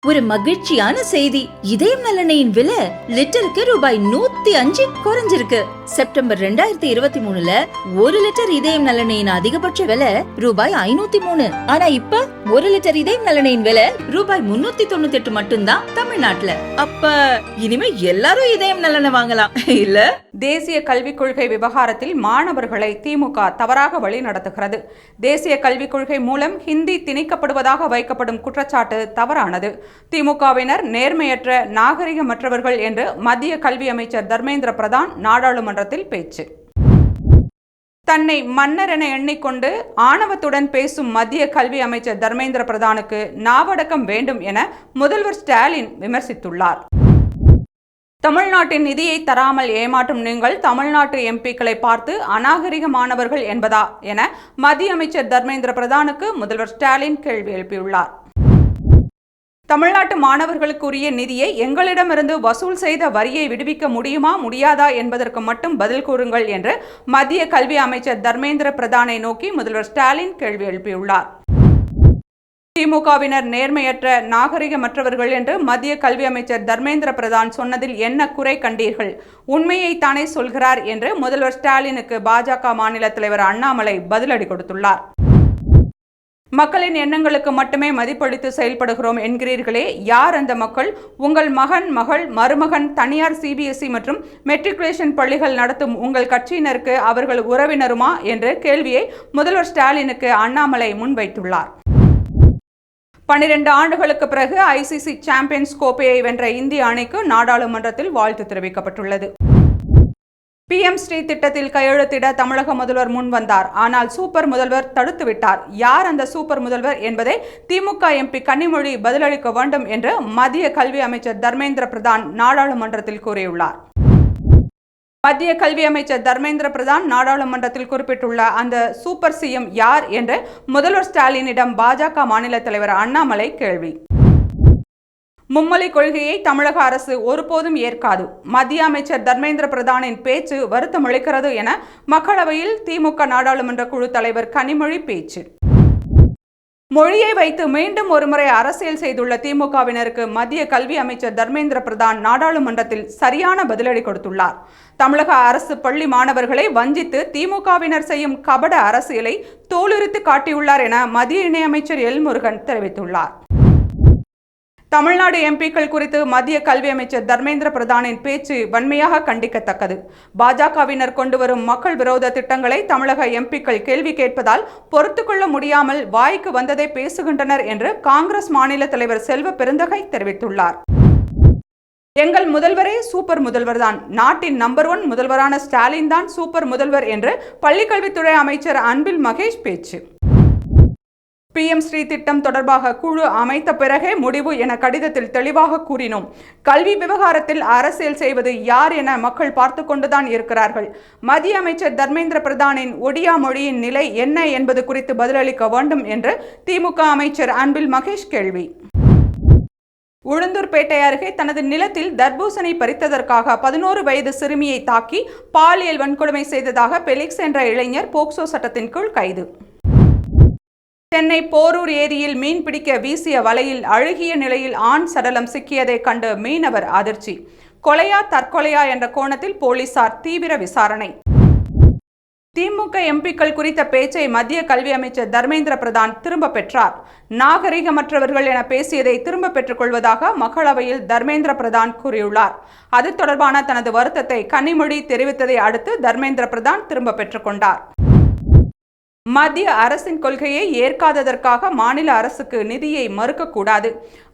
ஒரு மகிழ்ச்சியான செய்தி. இதயம் நலனையின் விலை லிட்டருக்கு ரூபாய் 105 குறைஞ்சிருக்கு. செப்டம்பர் 2023ல 1 லிட்டர் இதயம் நலனையின் அதிகபட்ச விலை ரூபாய் 503. ஆனா இப்ப 1 லிட்டர் இதயம் நலனையின் விலை ரூபாய் 398 மட்டும்தான் தமிழ்நாட்டுல. அப்ப இனிமே எல்லாரும் இதயம் நலனை வாங்கலாம் இல்ல? தேசிய கல்விக் கொள்கை விவகாரத்தில் மாணவர்களை திமுக தவறாக வழி நடத்துகிறது. தேசிய கல்விக் கொள்கை மூலம் ஹிந்தி திணிக்கப்படுவதாக வைக்கப்படும் குற்றச்சாட்டு தவறானது. திமுகவினர் நேர்மையற்ற நாகரிகமற்றவர்கள் என்று மத்திய கல்வி அமைச்சர் தர்மேந்திர பிரதான் நாடாளுமன்றத்தில் பேச்சு. தன்னை மன்னர் என எண்ணிக்கொண்டு ஆணவத்துடன் பேசும் மத்திய கல்வி அமைச்சர் தர்மேந்திர பிரதானுக்கு நாவடக்கம் வேண்டும் என முதல்வர் ஸ்டாலின் விமர்சித்துள்ளார். தமிழ்நாட்டின் நிதியை தராமல் ஏமாற்றும் நீங்கள் தமிழ்நாட்டு எம்பிக்களை பார்த்து அநாகரிகமானவர்கள் என்பதா என மத்திய அமைச்சர் தர்மேந்திர பிரதானுக்கு முதல்வர் ஸ்டாலின் கேள்வி எழுப்பியுள்ளார். தமிழ்நாட்டு மாணவர்களுக்குரிய நிதியை எங்களிடமிருந்து வசூல் செய்த வரியை விடுவிக்க முடியுமா முடியாதா என்பதற்கு மட்டும் பதில் கூறுங்கள் என்று மத்திய கல்வி அமைச்சர் தர்மேந்திர பிரதானை நோக்கி முதல்வர் ஸ்டாலின் கேள்வி எழுப்பியுள்ளார். திமுகவினர் நேர்மையற்ற நாகரிகமற்றவர்கள் என்று மத்திய கல்வி அமைச்சர் தர்மேந்திர பிரதான் சொன்னதில் என்ன குறை கண்டீர்கள்? உண்மையை தானே சொல்கிறார் என்று முதல்வர் ஸ்டாலினுக்கு பாஜக மாநில தலைவர் அண்ணாமலை பதிலடி கொடுத்துள்ளார். மக்களின் எண்ணங்களுக்கு மட்டுமே மதிப்பளித்து செயல்படுகிறோம் என்கிறீர்களே, யார் அந்த மக்கள்? உங்கள் மகன், மகள், மருமகன் தனியார் சிபிஎஸ்இ மற்றும் மெட்ரிகுலேஷன் பள்ளிகள் நடத்தும் உங்கள் கட்சியினருக்கு அவர்கள் உறவினருமா என்ற கேள்வியை முதல்வர் ஸ்டாலினுக்கு அண்ணாமலை முன்வைத்துள்ளார். 12 ஆண்டுகளுக்கு பிறகு ஐசிசி சாம்பியன்ஸ் கோப்பையை வென்ற இந்திய அணிக்கு நாடாளுமன்றத்தில் வாழ்த்து தெரிவிக்கப்பட்டுள்ளது. PM ஸ்ரீ திட்டத்தில் கையெழுத்திட தமிழக முதல்வர் முன் வந்தார். ஆனால் சூப்பர் முதல்வர் தடுத்துவிட்டார். யார் அந்த சூப்பர் முதல்வர் என்பதை திமுக எம்பி கனிமொழி பதிலளிக்க வேண்டும் என்று மத்திய கல்வி அமைச்சர் தர்மேந்திர பிரதான் நாடாளுமன்றத்தில் கூறியுள்ளார். மத்திய கல்வி அமைச்சர் தர்மேந்திர பிரதான் நாடாளுமன்றத்தில் குறிப்பிட்டுள்ள அந்த சூப்பர் சிஎம் யார் என்று முதல்வர் ஸ்டாலினிடம் பாஜக மாநில தலைவர் அண்ணாமலை கேள்வி. மும்மொழி கொள்கையை தமிழக அரசு ஒருபோதும் ஏற்காது. மத்திய அமைச்சர் தர்மேந்திர பிரதானின் பேச்சு வருத்தமளிக்கிறது என மக்களவையில் திமுக நாடாளுமன்ற குழு தலைவர் கனிமொழி பேச்சு. மொழியை வைத்து மீண்டும் ஒருமுறை அரசியல் செய்துள்ள திமுகவினருக்கு மத்திய கல்வி அமைச்சர் தர்மேந்திர பிரதான் நாடாளுமன்றத்தில் சரியான பதிலடி கொடுத்துள்ளார். தமிழக அரசு பள்ளி மாணவர்களை வஞ்சித்து திமுகவினர் செய்யும் கபட அரசியலை தோலுரித்து காட்டியுள்ளார் என மத்திய இணையமைச்சர் எல் முருகன் தெரிவித்துள்ளார். தமிழ்நாடு எம்பிக்கள் குறித்து மத்திய கல்வி அமைச்சர் தர்மேந்திர பிரதானின் பேச்சு வன்மையாக கண்டிக்கத்தக்கது. பாஜகவினர் கொண்டு வரும் மக்கள் விரோத திட்டங்களை தமிழக எம்பிக்கள் கேள்வி கேட்பதால் பொறுத்துக்கொள்ள முடியாமல் வாய்க்கு வந்ததை பேசுகின்றனர் என்று காங்கிரஸ் மாநில தலைவர் செல்வ பெருந்தகை தெரிவித்துள்ளார். எங்கள் முதல்வரே சூப்பர் முதல்வர் தான். நாட்டின் நம்பர் 1 முதல்வரான ஸ்டாலின் தான் சூப்பர் முதல்வர் என்று பள்ளிக்கல்வித்துறை அமைச்சர் அன்பில் மகேஷ் பேச்சு. PM ஸ்ரீ திட்டம் தொடர்பாக குழு அமைத்த பிறகே முடிவு என கடிதத்தில் தெளிவாக கூறினோம். கல்வி விவகாரத்தில் அரசியல் செய்வது யார் என மக்கள் பார்த்து கொண்டுதான் இருக்கிறார்கள். மத்திய அமைச்சர் தர்மேந்திர பிரதானின் ஒடியா மொழியின் நிலை என்ன என்பது குறித்து பதிலளிக்க வேண்டும் என்று திமுக அமைச்சர் அன்பில் மகேஷ் கேள்வி. உளுந்தூர்பேட்டை அருகே தனது நிலத்தில் தர்பூசணி பறித்ததற்காக 11 வயது சிறுமியை தாக்கி பாலியல் வன்கொடுமை செய்ததாக பெலிக்ஸ் என்ற இளைஞர் போக்சோ சட்டத்தின் கீழ் கைது. சென்னை போரூர் ஏரியில் மீன் பிடிக்க வீசிய வலையில் அழுகிய நிலையில் ஆண் சடலம் சிக்கியதை கண்டு மீனவர் அதிர்ச்சி. கொலையா தற்கொலையா என்ற கோணத்தில் போலீசார் தீவிர விசாரணை. திமுக எம்பிக்கள் குறித்த பேச்சை மத்திய கல்வி அமைச்சர் தர்மேந்திர பிரதான் திரும்ப பெற்றார். நாகரிகமற்றவர்கள் என பேசியதை திரும்ப பெற்றுக் கொள்வதாக மக்களவையில் தர்மேந்திர பிரதான் கூறியுள்ளார். அது தொடர்பான தனது வருத்தத்தை கனிமொழி தெரிவித்ததை அடுத்து தர்மேந்திர பிரதான் திரும்ப பெற்றுக் கொண்டார். மத்திய அரசின் கொள்கையை ஏற்காததற்காக மாநில அரசுக்கு நிதியை மறுக்கக்கூடாது.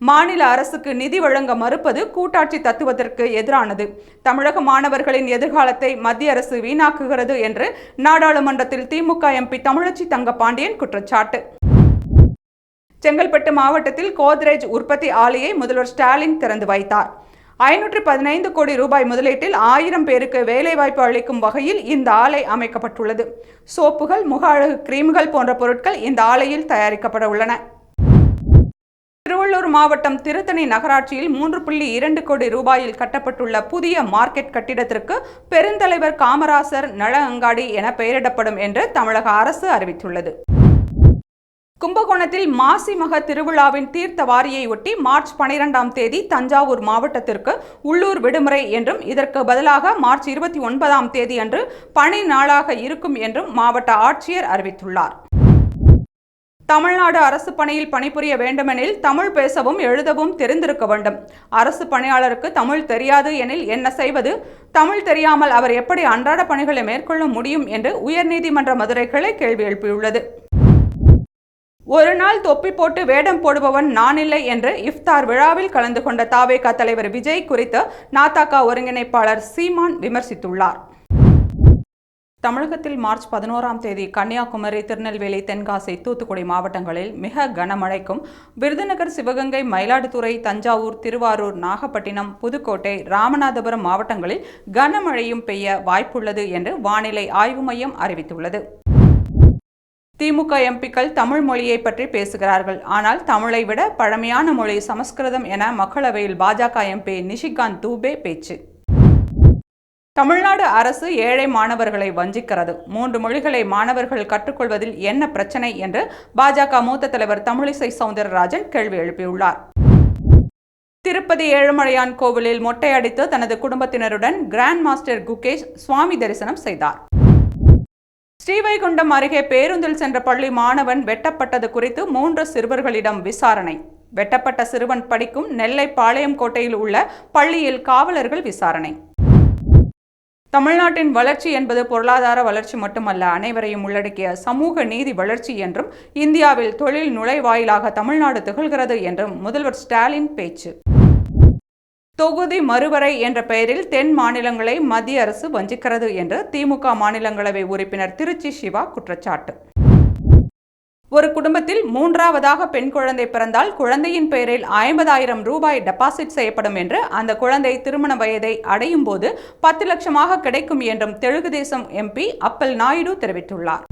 மாநில அரசுக்கு நிதி வழங்க மறுப்பது கூட்டாட்சி தத்துவத்திற்கு எதிரானது. தமிழக மாணவர்களின் எதிர்காலத்தை மத்திய அரசு வீணாக்குகிறது என்று நாடாளுமன்றத்தில் திமுக எம்பி தமிழச்சி தங்கபாண்டியன் குற்றச்சாட்டு. செங்கல்பட்டு மாவட்டத்தில் கோத்ரேஜ் உற்பத்தி ஆலையை முதல்வர் ஸ்டாலின் திறந்து வைத்தார். 515 கோடி ரூபாய் முதலீட்டில் 1000 பேருக்கு வேலைவாய்ப்பு அளிக்கும் வகையில் இந்த ஆலை அமைக்கப்பட்டுள்ளது. சோப்புகள், முக அழகு கிரீம்கள் போன்ற பொருட்கள் இந்த ஆலையில் தயாரிக்கப்பட உள்ளன. திருவள்ளூர் மாவட்டம் திருத்தணி நகராட்சியில் 3.2 கோடி ரூபாயில் கட்டப்பட்டுள்ள புதிய மார்க்கெட் கட்டிடத்திற்கு பெருந்தலைவர் காமராசர் நல அங்காடி என பெயரிடப்படும் என்று தமிழக அரசு அறிவித்துள்ளது. கும்பகோணத்தில் மாசி மக திருவிழாவின் தீர்த்த வாரியை ஒட்டி மார்ச் 12ஆம் தேதி தஞ்சாவூர் மாவட்டத்திற்கு உள்ளூர் விடுமுறை என்றும் இதற்கு பதிலாக மார்ச் 29ஆம் தேதி அன்று பணி நாளாக இருக்கும் என்றும் மாவட்ட ஆட்சியர் அறிவித்துள்ளார். தமிழ்நாடு அரசு பணியில் பணிபுரிய வேண்டுமெனில் தமிழ் பேசவும் எழுதவும் தெரிந்திருக்க வேண்டும். அரசு பணியாளருக்கு தமிழ் தெரியாது எனில் என்ன செய்வது? தமிழ் தெரியாமல் அவர் எப்படி அன்றாட பணிகளை மேற்கொள்ள முடியும் என்று உயர்நீதிமன்ற மதுரை கிளை கேள்வி எழுப்பியுள்ளது. ஒரு நாள் தொப்பி போட்டு வேடம் போடுபவன் நானில்லை என்று இஃப்தார் விழாவில் கலந்து கொண்ட தவேக தலைவர் விஜய் குறித்து நாதக ஒருங்கிணைப்பாளர் சீமான் விமர்சித்துள்ளார். தமிழகத்தில் மார்ச் 11ஆம் தேதி கன்னியாகுமரி, திருநெல்வேலி, தென்காசி, தூத்துக்குடி மாவட்டங்களில் மிக கனமழைக்கும், விருதுநகர், சிவகங்கை, மயிலாடுதுறை, தஞ்சாவூர், திருவாரூர், நாகப்பட்டினம், புதுக்கோட்டை, ராமநாதபுரம் மாவட்டங்களில் கனமழையும் பெய்ய வாய்ப்புள்ளது என்று வானிலை ஆய்வு மையம் அறிவித்துள்ளது. திமுக எம்பிக்கள் தமிழ் மொழியை பற்றி பேசுகிறார்கள். ஆனால் தமிழை விட பழமையான மொழி சமஸ்கிருதம் என மக்களவையில் பாஜக எம்பி நிஷிகாந்த் தூபே பேச்சு. தமிழ்நாடு அரசு ஏழை மாணவர்களை வஞ்சிக்கிறது. 3 மொழிகளை மாணவர்கள் கற்றுக்கொள்வதில் என்ன பிரச்சனை என்று பாஜக மூத்த தலைவர் தமிழிசை சவுந்தரராஜன் கேள்வி எழுப்பியுள்ளார். திருப்பதி ஏழுமலையான் கோவிலில் மொட்டை அடித்து தனது குடும்பத்தினருடன் கிராண்ட் மாஸ்டர் குகேஷ் சுவாமி தரிசனம் செய்தார். ஸ்ரீவைகுண்டம் அருகே பேருந்தில் சென்ற பள்ளி மாணவன் வெட்டப்பட்டது குறித்து 3 சிறுவர்களிடம் விசாரணை. வெட்டப்பட்ட சிறுவன் படிக்கும் நெல்லை பாளையங்கோட்டையில் உள்ள பள்ளியில் காவலர்கள் விசாரணை. தமிழ்நாட்டின் வளர்ச்சி என்பது பொருளாதார வளர்ச்சி மட்டுமல்ல, அனைவரையும் உள்ளடக்கிய சமூக நீதி வளர்ச்சி என்றும் இந்தியாவில் தொழில் நுழைவாயிலாக தமிழ்நாடு திகழ்கிறது என்றும் முதல்வர் ஸ்டாலின் பேச்சு. தொகுதி மறுவரை என்ற பெயரில் தென் மாநிலங்களை மத்திய அரசு வஞ்சிக்கிறது என்று திமுக மாநிலங்களவை உறுப்பினர் திருச்சி சிவா குற்றச்சாட்டு. ஒரு குடும்பத்தில் 3ஆவதாக பெண் குழந்தை பிறந்தால் குழந்தையின் பெயரில் 50,000 ரூபாய் டெபாசிட் செய்யப்படும் என்று, அந்த குழந்தை திருமண வயதை அடையும் போது 10 லட்சமாக கிடைக்கும் என்றும் தெலுங்கு தேசம் எம்பி அப்பல் நாயுடு தெரிவித்துள்ளார்.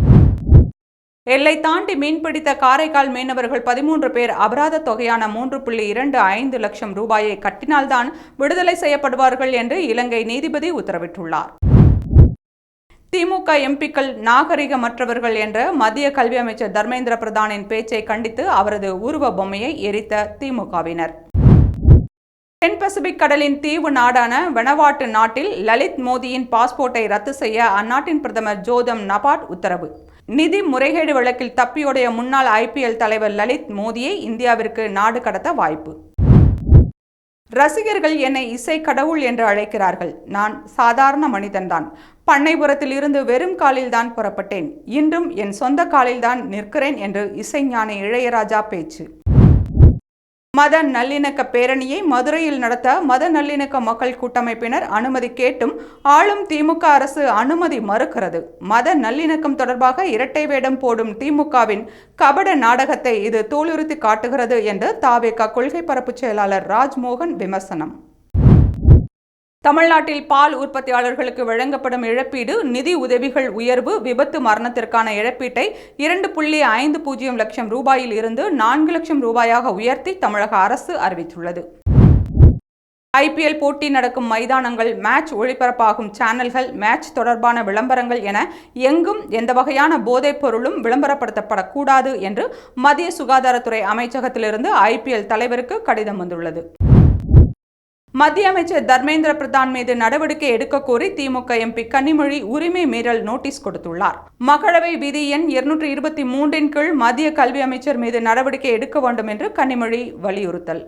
எல்லை தாண்டி மீன்பிடித்த காரைக்கால் மீனவர்கள் 13 பேர் அபராத தொகையான 3.25 லட்சம் ரூபாயை கட்டினால்தான் விடுதலை செய்யப்படுவார்கள் என்று இலங்கை நீதிபதி உத்தரவிட்டுள்ளார். திமுக எம்பிக்கள் நாகரிகமற்றவர்கள் என்ற மத்திய கல்வி அமைச்சர் தர்மேந்திர பிரதானின் பேச்சை கண்டித்து அவரது உருவ பொம்மையை எரித்த திமுகவினர். தென் பசிபிக் கடலின் தீவு நாடான வெனவாட்டு நாட்டில் லலித் மோடியின் பாஸ்போர்ட்டை ரத்து செய்ய அந்நாட்டின் பிரதமர் ஜோதம் நபாட் உத்தரவு. நிதி முறைகேடு வழக்கில் தப்பியோடைய முன்னாள் IPL தலைவர் லலித் மோடியை இந்தியாவிற்கு நாடு கடத்த வாய்ப்பு. ரசிகர்கள் என்னை இசை கடவுள் என்று அழைக்கிறார்கள். நான் சாதாரண மனிதன்தான். பண்ணைபுரத்தில் இருந்து வெறும் காலில் தான் புறப்பட்டேன். இன்றும் என் சொந்த காலில் தான் நிற்கிறேன் என்று இசைஞானி இளையராஜா பேச்சு. மத நல்லிணக்க பேரணியை மதுரையில் நடத்த மத நல்லிணக்க மக்கள் கூட்டமைப்பினர் அனுமதி கேட்டும் ஆளும் திமுக அரசு அனுமதி மறுக்கிறது. மத நல்லிணக்கம் தொடர்பாக இரட்டை வேடம் போடும் திமுகவின் கபட நாடகத்தை இது தோலுரித்து காட்டுகிறது என்று தவேக கொள்கை பரப்பு செயலாளர் ராஜ்மோகன் விமர்சனம். தமிழ்நாட்டில் பால் உற்பத்தியாளர்களுக்கு வழங்கப்படும் இழப்பீடு, நிதி உதவிகள் உயர்வு, விபத்து மரணத்திற்கான இழப்பீட்டை 2.50 லட்சம் ரூபாயில் இருந்து 4 லட்சம் ரூபாயாக உயர்த்தி தமிழக அரசு அறிவித்துள்ளது. IPL போட்டி நடக்கும் மைதானங்கள், மேட்ச் ஒளிபரப்பாகும் சேனல்கள், மேட்ச் தொடர்பான விளம்பரங்கள் என எங்கும் எந்த வகையான போதைப் பொருளும் விளம்பரப்படுத்தப்படக்கூடாது என்று மத்திய சுகாதாரத்துறை அமைச்சகத்திலிருந்து IPL தலைவருக்கு கடிதம் வந்துள்ளது. மத்திய அமைச்சர் தர்மேந்திர பிரதான் மீது நடவடிக்கை எடுக்க கோரி திமுக எம்பி கனிமொழி உரிமை மீறல் நோட்டீஸ் கொடுத்துள்ளார். மக்களவை விதி எண் 223 கீழ் மத்திய கல்வி அமைச்சர் மீது நடவடிக்கை எடுக்க வேண்டும் என்று கனிமொழி வலியுறுத்தல்.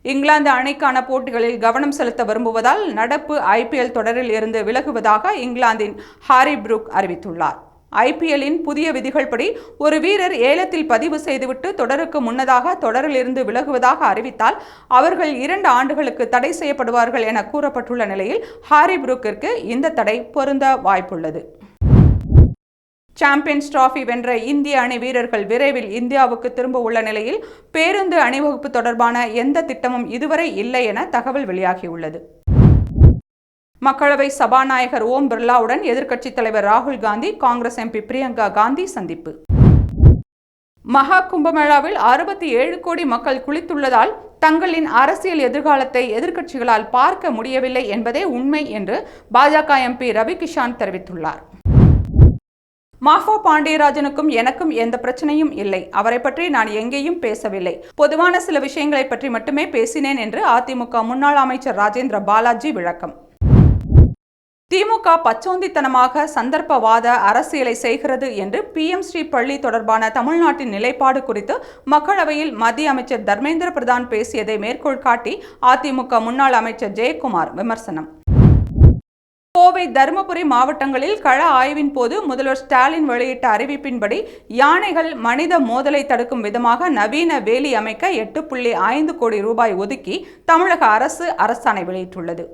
இங்கிலாந்து அணிக்கான போட்டிகளில் கவனம் செலுத்த விரும்புவதால் நடப்பு IPL தொடரில் இருந்து விலகுவதாக இங்கிலாந்தின் ஹாரி புரூக் அறிவித்துள்ளார். IPLஇன் புதிய விதிகள் படி ஒரு வீரர் ஏலத்தில் பதிவு செய்துவிட்டு தொடருக்கு முன்னதாக தொடரிலிருந்து விலகுவதாக அறிவித்தால் அவர்கள் 2 ஆண்டுகளுக்கு தடை செய்யப்படுவார்கள் என கூறப்பட்டுள்ள நிலையில் ஹாரி புரூக்கிற்கு இந்த தடை பொருந்த வாய்ப்புள்ளது. சாம்பியன்ஸ் டிராபி வென்ற இந்திய அணி வீரர்கள் விரைவில் இந்தியாவுக்கு திரும்ப உள்ள நிலையில் பேருந்து அணிவகுப்பு தொடர்பான எந்த திட்டமும் இதுவரை இல்லை என தகவல் வெளியாகியுள்ளது. மக்களவை சபாநாயகர் ஓம் பிர்லாவுடன் எதிர்க்கட்சித் தலைவர் ராகுல் காந்தி, காங்கிரஸ் எம்பி பிரியங்கா காந்தி சந்திப்பு. மகா கும்பமேளாவில் 67 கோடி மக்கள் குளித்துள்ளதால் தங்களின் அரசியல் எதிர்காலத்தை எதிர்க்கட்சிகளால் பார்க்க முடியவில்லை என்பதே உண்மை என்று பாஜக எம்பி ரவி கிஷான் தெரிவித்துள்ளார். மாஃபா பாண்டியராஜனுக்கும் எனக்கும் எந்த பிரச்சனையும் இல்லை. அவரை பற்றி நான் எங்கேயும் பேசவில்லை. பொதுவான சில விஷயங்களை பற்றி மட்டுமே பேசினேன் என்று அதிமுக முன்னாள் அமைச்சர் ராஜேந்திர பாலாஜி விளக்கம். திமுக பச்சோந்தித்தனமாக சந்தர்ப்பவாத அரசியலை செய்கிறது என்று PMஸ்ரீ பள்ளி தொடர்பான தமிழ்நாட்டின் நிலைப்பாடு குறித்து மக்களவையில் மத்திய அமைச்சர் தர்மேந்திர பிரதான் பேசியதை மேற்கோள் காட்டி அதிமுக முன்னாள் அமைச்சர் ஜெயக்குமார் விமர்சனம். கோவை, தருமபுரி மாவட்டங்களில் கள ஆய்வின் போது முதல்வர் ஸ்டாலின் வெளியிட்ட அறிவிப்பின்படி யானைகள் மனித மோதலை தடுக்கும் விதமாக நவீன வேலி அமைக்க 8.5 கோடி ரூபாய் ஒதுக்கி தமிழக அரசு அரசாணை வெளியிட்டுள்ளது.